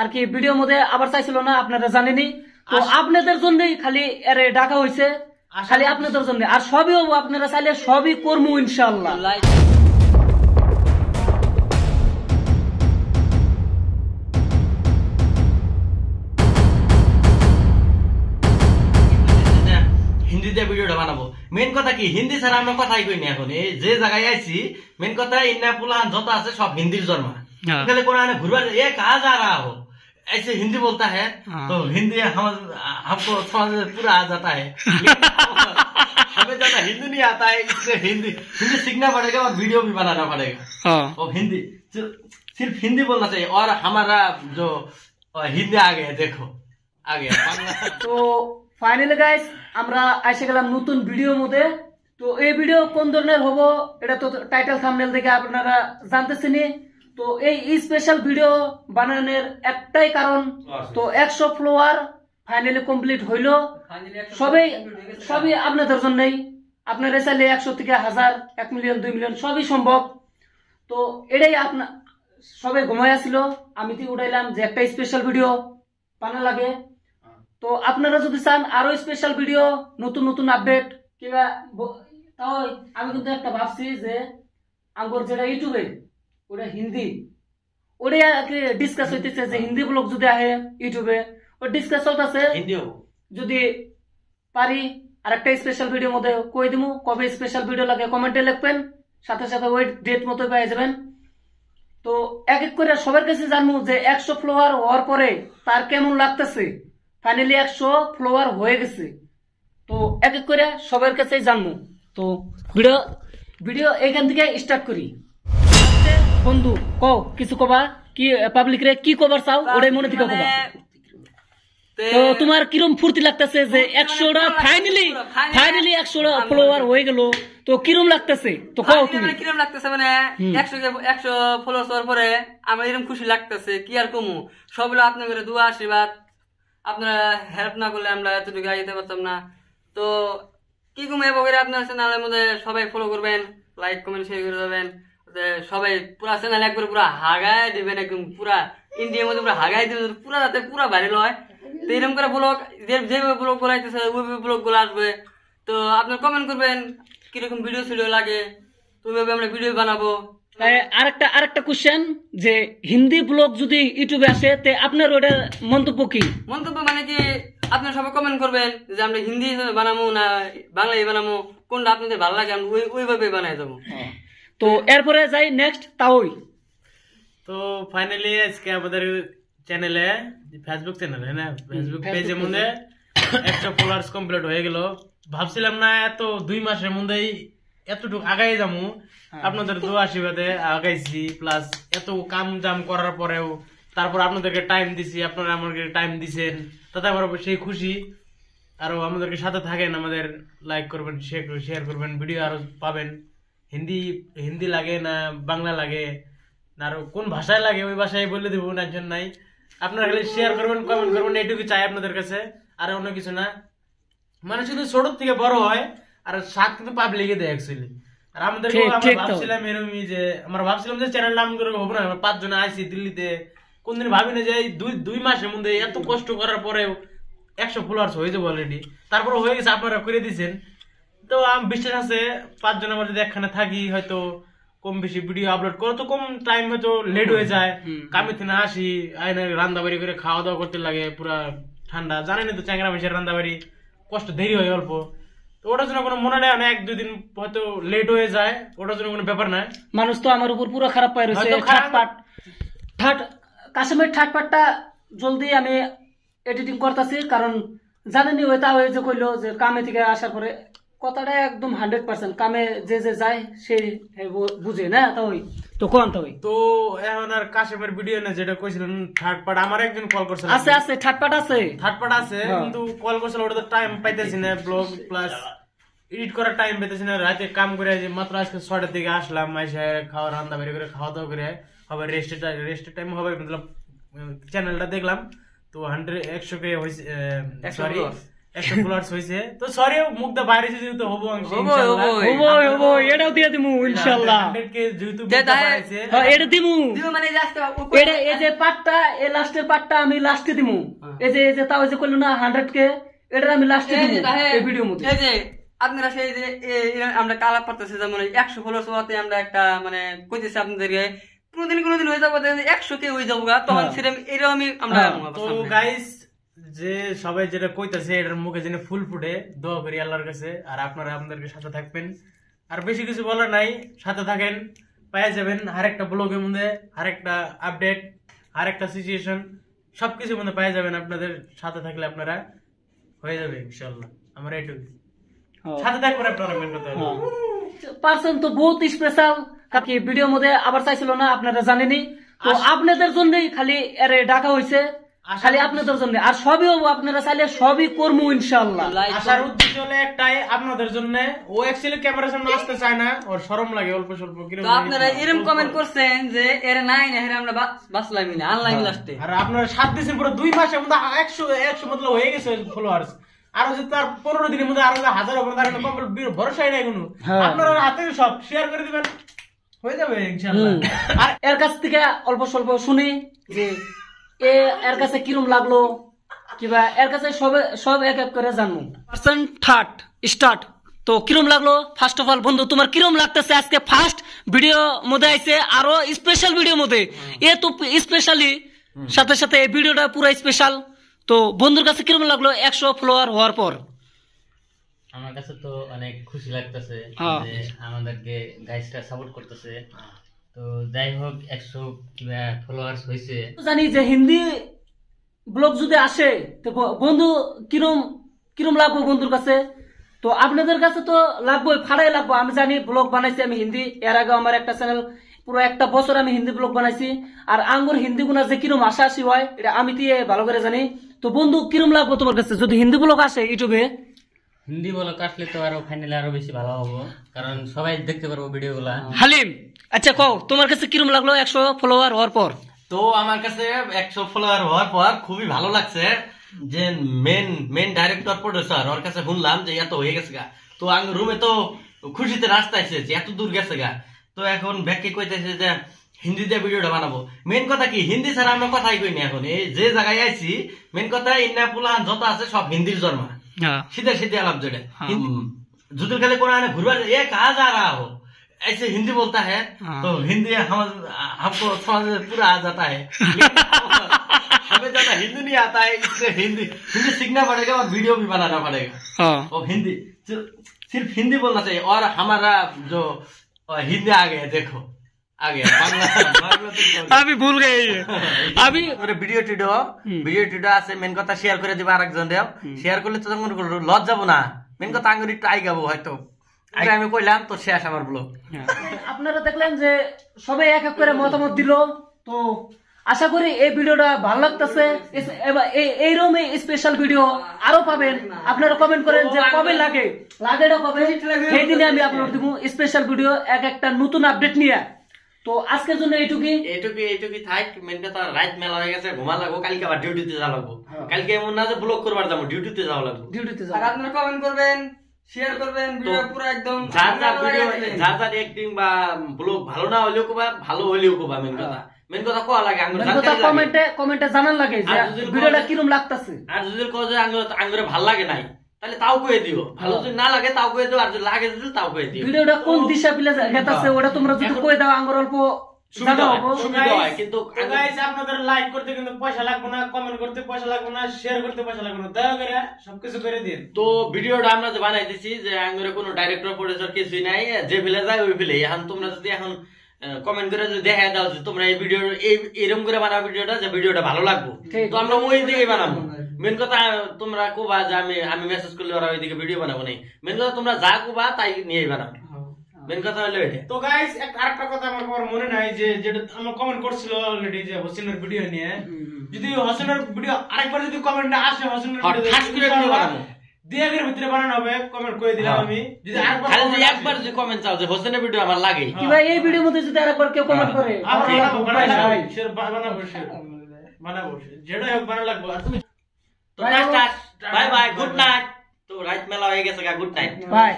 আর কি ভিডিওর মধ্যে আবার চাইছিল না, আপনারা জানেনই। তো আপনাদের জন্যই খালি এরে ডাকা হয়েছে, খালি আপনাদের জন্য। আর সবই হবো, আপনারা চাইলে সবই করবো ইনশাল্লাহ। হিন্দিতে ভিডিওটা বানাবো। মেন কথা কি, হিন্দি ছাড়া আমরা কথাই কই না এখন। এই যে জায়গায় আইছি, মেন কথা ইন্না পুলান যত আছে সব হিন্দির জন্ম। এখানে কোন ঘুরবার এ कहां जा रहा हो, ऐसे हिंदी बोलता है तो हिंदी हमको समझ पूरा आ जाता है। हमें ज्यादा हिंदी नहीं आता है, इससे हिंदी सीखना पड़ेगा और वीडियो भी बनाना पड़ेगा। और हिंदी सिर्फ हिंदी बोलना चाहिए। और हमारा जो हिंदी आ गया, देखो आ गया। তো ফাইনালি গাইস আমরা এসে গেলাম নতুন ভিডিওর মধ্যে। তো এই ভিডিও কোন ধরনের হবো এটা তো টাইটেল থাম্বনেল দেখে আপনারা জানতেছেনই। তো এই স্পেশাল ভিডিও বানানোর একটাই কারণ, তো 100 ফলোয়ার ফাইনালি কমপ্লিট হইলো। সবই আপনাদের জন্যই। আপনারা চাইলে 100 থেকে 1000, 1 মিলিয়ন, 2 মিলিয়ন সবই সম্ভব। তো এটাই আপনার সবাই ঘুমাই আসছিল, আমি তো উঠাইলাম যে একটা স্পেশাল ভিডিও বানা লাগে। তো আপনারা যদি চান আরো স্পেশাল ভিডিও, নতুন নতুন আপডেট কিংবা, তাও আমি কিন্তু একটা ভাবছি যে আঙ্গুর যেটা ইউটিউবে ওটা হিন্দি, ওটাই ডিসকাস হইতেছে যে হিন্দি ব্লগ যদি আহে ইউটিউবে, ও ডিসকাস চলতেছে। যদি পারি আর একটা স্পেশাল ভিডিওর মধ্যে কই দিমু, কবে স্পেশাল ভিডিও লাগে কমেন্টে লিখবেন, সাথে সাথে ওই ডেট মতো পেয়ে যাবেন। তো এক এক করে সবার কাছে জানবো যে 100 ফলোয়ার হওয়ার পরে তার কেমন লাগতেছে। ফাইনালি 100 ফলোয়ার হয়ে গেছে, তো এক এক করে সবার কাছে জানবো। তো ভিডিও এইখান থেকে স্টার্ট করি। বন্ধু কও কিছু কবা, কি পাবলিক রে কি কবার চাও ওটাই মনে থেকে কবা। তো তোমার কিরম ফুর্তি লাগতেছে যে 100টা ফাইনালি 100টা ফলোয়ার হয়ে গেল, তো কিরম লাগতেছে তো কও তুমি। কিরম লাগতেছে মানে 100 ফলোয়ার হওয়ার পরে আমার এরকম খুশি লাগতেছে কি আর কমু। সবগুলো আপনাদের দোয়া আশীর্বাদ, আপনারা হেল্প না করলে আমরা এতটুকু যেতে পারতাম না। তো কি কমে বগেরে আপনার চ্যানেলের মধ্যে সবাই ফলো করবেন, লাইক কমেন্ট শেয়ার করে দেবেন। সবাই পুরা চ্যানেল একবারে পুরা হাগায় দিবেন, একদম পুরা ইন্ডিয়ার মধ্যে পুরা হাগায় দিবেন, পুরা যাতে পুরা ভাইরাল হয়। তো এরকম করে ব্লগ যেভাবে ব্লগ গুলো আইতেছে ওইভাবে ব্লগ গুলো আসবে। তো আপনার কমেন্ট করবেন কিরকম ভিডিও লাগে, তো ওইভাবে আমরা ভিডিও বানাবো। আরেকটা কোশ্চেন, যে হিন্দি ব্লগ যদি ইউটিউবে আসে তে আপনার ওটার মন্তব্য কি? মন্তব্য মানে কি আপনারা সবাই কমেন্ট করবেন যে আমরা হিন্দি বানাবো না বাংলায় বানাবো, কোনটা আপনাদের ভালো লাগে আমরা ওইভাবে বানাই যাবো। তো এরপরে যাই নেক্সট তাওই। তো ফাইনালি আজকে আমাদের চ্যানেলে, ফেসবুক চ্যানেলে না, ফেসবুক পেজের মধ্যে 100 ফলোয়ার্স কমপ্লিট হয়ে গেল। ভাবছিলাম না এত 2 মাসের মধ্যেই এতটুকু আগাই যাবো। আপনাদের দোয়া আশীর্বাদে আগাইছি, প্লাস এত কাম জাম করার পরেও তারপর আপনাদেরকে টাইম দিছি, আপনারা আমাকে টাইম দিছেন, তাতে আমার সেই খুশি। আরো আমাদেরকে সাথে থাকেন, আমাদের লাইক করবেন, শেয়ার করবেন, ভিডিও আরো পাবেন। হিন্দি লাগে না বাংলা লাগে না আরো কোন ভাষায় লাগে ওই ভাষায় বলে দেবো, টেনশন নাই। আপনারা খালি শেয়ার করবেন, কমেন্ট করবেন, এইটুকু চাই আপনাদের কাছে, আর অন্য কিছু না। মানে শুধু ছোট থেকে বড় হয়, আর সাত কিন্তু পাবলিকে দেয় অ্যাকচুয়ালি। আর আমাদের ভাবছিলাম এরকমই যে আমরা ভাবছিলাম যে চ্যানেল নাম করে হবো না, 5 জন আইসি দিল্লিতে, কোনদিন ভাবি না যে এই 2 মাসের মধ্যে এত কষ্ট করার পরেও 100 ফলোয়ার্স হয়ে যাবো অলরেডি। তারপরে হয়ে গেছে, আপনারা করে দিচ্ছেন। তো আমি বিশ্বাস আছে 5 জনের মধ্যে একখানে থাকি, হয়তো কম বেশি ভিডিও আপলোড করো, তো কম টাইম হয়তো লেট হয়ে যায়। কামে থেকে আসি, আইনে রান্না বাড়ি করে খাওয়া দাওয়া করতে লাগে, পুরা ঠান্ডা জানেন তো, চ্যাংরা মাসের রান্না বাড়ি কষ্ট, দেরি হয় অল্প। তো ওটার জন্য কোনো মনে নেই, 1-2 দিন হয়তো লেট হয়ে যায়, ওটার জন্য কোনো ব্যাপার নাই। মানুষ তো আমার উপর পুরো খারাপ পাই রয়েছে। কাশ্মীর ঠাটপাটটা জলদি আমি এডিটিং করতেছি, কারণ জানেনি ওই তা যে কইলো যে কামে থেকে আসার পরে কথাটা একদম 100% কামে যে যায় সেই বুঝে না। তো কোন তো এখন আর কাশেমের ভিডিও না যেটা কইছিলেন থার্ড পার্ট, আমার একজন কল করছিল। আছে থার্ড পার্ট আছে, কিন্তু কল করছিল, ওটা তো টাইম পাইতেছি না, ব্লগ প্লাস এডিট করার টাইম পাইতেছি না। রাতে কাম করে মাত্র আজকে 6টার দিকে আসলাম, এসে খাওয়া রান্না বাড়ি করে খাওয়া দাওয়া করে হবে রেস্টের টাইম হবে, মতলব চ্যানেলটা দেখলাম তো 100K হয়েছে, সরি 100 ফলোয়ার্স হইছে। তো সরি মুখটা বাইরে যেহেতু হবো হবো, হবো। হবো এটাও দিয়ে দিমু ইনশাআল্লাহ। 100k যেহেতু দে তাহে। বাড়াইছে, হ্যাঁ এটা দিমু। দিও মানে জাস্ট এটা এই যে পার্টটা এই লাস্টের পার্টটা আমি লাস্টে দিমু। এই যে তাও যে কইলো না 100k এটা আমি লাস্টে দিমু এই ভিডিওর মধ্যে। এই যে আপনারা সেই যে আমরা কালা পারতেছি যেমন 100 ফলোয়ার্স হওয়াতে আমরা একটা মানে কইতেছি আপনাদেরকে কোনদিন হয়ে যাবো 100k হয়ে যাবো তখন সেরকম এরকমই আমরা তো গাইস যে সবাই যেটা কইতাছে এটার মুখে যেন ফুল ফুটে দোয়া করি আল্লাহর কাছে। আর আপনারা আপনাদেরকে সাথে থাকবেন, আর বেশি কিছু বলার নাই, সাথে থাকেন, পেয়ে যাবেন আরেকটা ব্লগের মধ্যে আরেকটা আপডেট, আরেকটা সিচুয়েশন, সবকিছুর মধ্যে পেয়ে যাবেন। আপনাদের সাথে থাকলে আপনারা হয়ে যাবে ইনশাআল্লাহ। আমার এইটুকু সাথে থাকবেন আপনারা, মেন কথা হলো পার্সন তো বহুত স্পেশাল কাকি ভিডিওর মধ্যে আবার চাইছিল না, আপনারা জানেনই। তো আপনাদের জন্যই খালি এর ডাকা হইছে, খালি আপনাদের জন্য। আর সবই হবো, আপনারা চাইলে সবই করবো ইনশাআল্লাহ। আসার উদ্দেশ্য হলো একটাই, আপনাদের জন্য। ও অ্যাকচুয়ালি ক্যামেরার সামনে আসতে চায় না, ওর শরম লাগে অল্প স্বল্প। তো আপনারা এরকম কমেন্ট করছেন যে এর নাই না এর আমরা বাসলামই না আনলাইন লাস্টে। আর আপনারা 7 দিনের পরে 2 মাসের মধ্যে 100 মতলব হয়ে গেছে ফলোয়ার্স। আর যে তার 15 দিনের মধ্যে আরো 1000 হবে, তার কমপ্লিট ভরসাই নাই কোনো। আপনারা হাতে সব শেয়ার করে দিবেন, হয়ে যাবে ইনশাআল্লাহ। আর এর কাছ থেকে অল্প স্বল্প শুনি যে এর কাছে কিরম লাগলো, কিবা এর কাছে সব এক এক করে জানবো। Percent third start. তো কিরম লাগলো ফার্স্ট অফ অল বন্ধু, তোমার কিরম লাগতেছে আজকে ফার্স্ট ভিডিও মধ্যে আইছে, আরো স্পেশাল ভিডিও মধ্যে এ তো স্পেশালি সাথে সাথে এই ভিডিওটা পুরো স্পেশাল। তো বন্ধুর কাছে কিরম লাগলো 100 ফলোয়ার হওয়ার পর? আমার কাছে তো অনেক খুশি লাগতেছে যে আমাদেরকে গাইসটা সাপোর্ট করতেছে। তো যাই হোক 100 ফলোয়ার্স হয়েছে, জানি যে হিন্দি ব্লগ যদি আসে তো বন্ধু কিরম লাগবো বন্ধুর কাছে। তো আপনাদের কাছে তো লাগবো, ফাড়াই লাগবো। আমি জানি ব্লগ বানাইছি আমি হিন্দি, এর আগে আমার একটা চ্যানেল পুরো একটা বছর আমি হিন্দি ব্লগ বানাইছি। আর আঙ্গুর হিন্দি গুনা যে কিরম আশি হয় এটা আমি দিয়ে ভালো করে জানি। তো বন্ধু কিরম লাগবো তোমার কাছে যদি হিন্দি ব্লগ আসে ইউটিউবে? হিন্দি বলো কাটলে তো আরো ফাইনালি আরো বেশি ভালো হবো, কারণ সবাই দেখতে পারবো ভিডিও গুলা। হালিম আচ্ছা কও তোমার কাছে কিরম লাগলো 100 ফলোয়ার হওয়ার পর? তো আমার কাছে 100 ফলোয়ার হওয়ার পর খুবই ভালো লাগছে যে মেন ডাইরেক্টর প্রডিউসার ওর কাছে শুনলাম যে এত হয়ে গেছে গা। তো আমি রুমে তো খুশিতে নাচতেছে যে এত দূর গেছে গা। তো এখন ব্যাকে কইতেছে যে হিন্দি দিয়ে ভিডিওটা বানাবো। মেন কথা কি হিন্দি ছাড়া আমরা কথাই কই না। এখন এই যে জায়গায় আইছি মেন কথা ইন্না পুলান যত আছে সব হিন্দির জন্ম, सीधे सीधे आलाप जड़े जुदुल खेले को घुरवा ये कहा जा रहा हो ऐसे हिंदी बोलता है तो हिंदी हमको समझ पूरा आ जाता है। हमें ज्यादा हिंदी नहीं आता है, इसलिए हिंदी सीखना पड़ेगा और वीडियो भी बनाना पड़ेगा। और हिंदी सिर्फ हिंदी बोलना चाहिए। और हमारा जो हिंदी आ गया देखो आ गया अभी भूल गए अभी ভিডিও টিডিও আছে। মেন কথা শেয়ার করে দিবা আরেকজন দেও, শেয়ার করলে তো তখন লজ যাবো না। মেন কথা আঙ্গুর একটু আই গাবো হয়তো আগে আমি কইলাম তো শেষ আমার ব্লগ। আপনারা দেখলেন যে সবাই এক এক করে মতামত দিল। তো আশা করি এই ভিডিওটা ভালো লাগতেছে। এইরকম স্পেশাল ভিডিও আরো পাবেন। আপনারা কমেন্ট করেন যে কবে লাগে লাগেটা কবে, সেই দিনে আমি আপলোড দিব স্পেশাল ভিডিও এক একটা নতুন আপডেট নিয়ে। তো আজকের জন্য এইটুকুই থাক। মেন কথা রাত মেলা হয়ে গেছে, ঘুমা লাগবো, কালকে আবার ডিউটিতে যাওয়া লাগবো। কালকে এমন না যে ব্লগ করবার যাবো, ডিউটিতে যাওয়া লাগবো। আর আপনারা কমেন্ট করবেন, শেয়ার করবেন, ভিডিও পুরো একদম যার অ্যাক্টিং বা ব্লগ ভালো না হলেও কোবা, ভালো হলেও কোবা। মেন কথা কোয়া লাগে কমেন্টে জানান লাগে যে ভিডিওটা কিরকম লাগতেছে। আর যদি কও যে আঙ্গুরে ভালো লাগে নাই তাহলে তাও কয়ে দিও, ভালো যদি না লাগে তাও কয়ে দিও, আর যদি লাগে যদি তাও কয়ে দিও। ভিডিওটা কোন দিশা পিলে গেতাছে ওটা তোমরা যদি কয়ে দাও আঙ্গুর অল্প সুবিধা হয়। কিন্তু গাইস আপনাদের লাইক করতে কিন্তু পয়সা লাগবে না, কমেন্ট করতে পয়সা লাগবে না, শেয়ার করতে পয়সা লাগবে না, দয়া করে সবকিছু করে দিন। তো ভিডিওটা আমরা যে বানাই দিছি যে আঙ্গুরে কোনো ডাইরেক্টর প্রডিউসার কিছুই নাই, যে ফেলে যায় ওই ফেলে। এখন তোমরা যদি এখন কমেন্ট করে যদি দেখা দাও যে তোমরা এই ভিডিও এরকম করে বানাও ভিডিওটা, যে ভিডিওটা ভালো লাগবে, তো আমরা ওই দিকেই বানাবো। মেন কথা তোমরা কোবা যে আমি মেসেজ করলে ওরা ওইদিকে ভিডিও বানাবো নাই। মেন কথা তোমরা যা কোবা তাই নিয়েই বানাবো। মেন কথা হলো এটা। তো গাইস আরেকটা কথা আমার মনে নাই যে যেটা আমরা কমেন্ট করছিল অলরেডি যে হোসেনের ভিডিও নিয়ে, যদি হোসেনের ভিডিও আরেকবার যদি কমেন্টে আসে হোসেনের ভিডিও বানাবো দিয়াগের ভিতরে বানানো হবে, কমেন্ট করে দিলাম আমি। যদি একবার যদি কমেন্ট চাও যে হোসেনের ভিডিও আমার লাগে, কি ভাই এই ভিডিওর মধ্যে যদি আরেকবার কেউ কমেন্ট করে বানাবো যেটা হোক বানানো লাগবে। আর তুমি তো বাই বাই, গুড নাইট। তো রাত মেলা হয়ে গেছে, গুড নাইট। বাই।